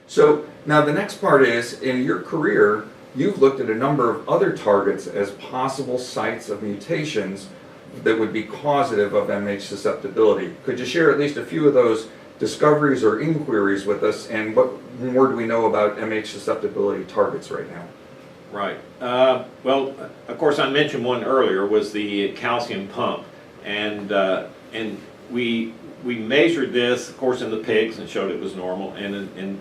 So now the next part is, in your career, you've looked at a number of other targets as possible sites of mutations that would be causative of MH susceptibility. Could you share at least a few of those discoveries or inquiries with us, and what more do we know about MH susceptibility targets right now? Right. Well, of course, I mentioned one earlier, was the calcium pump, and we measured this, of course, in the pigs and showed it was normal, and in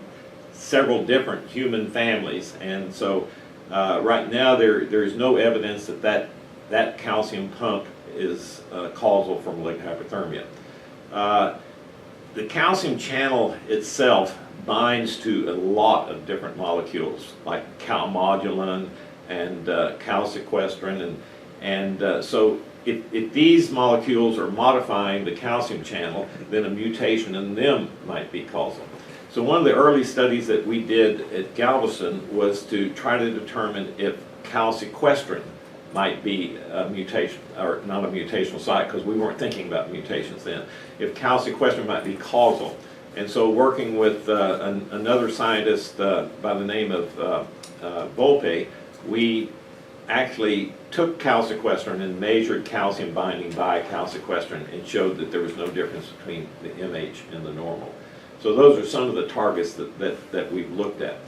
several different human families. And so right now there is no evidence that calcium pump is causal for malignant hyperthermia. The calcium channel itself binds to a lot of different molecules like calmodulin and calsequestrin, and so if these molecules are modifying the calcium channel, then a mutation in them might be causal. So one of the early studies that we did at Galveston was to try to determine if calsequestrin might be a mutation, or not a mutational site, because we weren't thinking about mutations then. If calsequestrin might be causal. And so working with another scientist by the name of Volpe, we actually took calsequestrin and measured calcium binding by calsequestrin and showed that there was no difference between the MH and the normal. So those are some of the targets that we've looked at.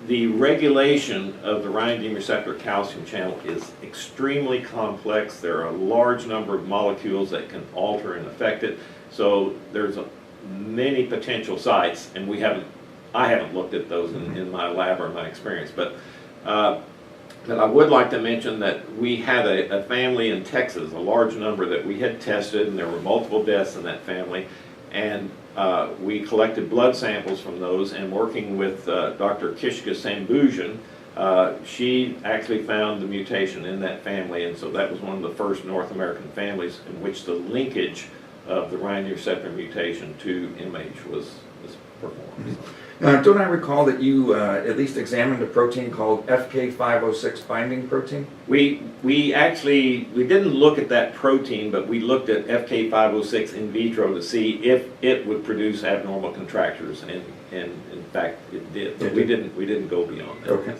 The regulation of the ryanodine receptor calcium channel is extremely complex. There are a large number of molecules that can alter and affect it. So there's many potential sites, and I haven't looked at those in my lab or my experience. But I would like to mention that we had a family in Texas, a large number that we had tested, and there were multiple deaths in that family. And we collected blood samples from those, and working with Dr. Kishka Sambujan, she actually found the mutation in that family, and so that was one of the first North American families in which the linkage of the ryanodine receptor mutation to MH was performed. Don't I recall that you at least examined a protein called FK506 binding protein? We didn't look at that protein, but we looked at FK506 in vitro to see if it would produce abnormal contractures, and in fact it did. But we didn't go beyond that. Okay.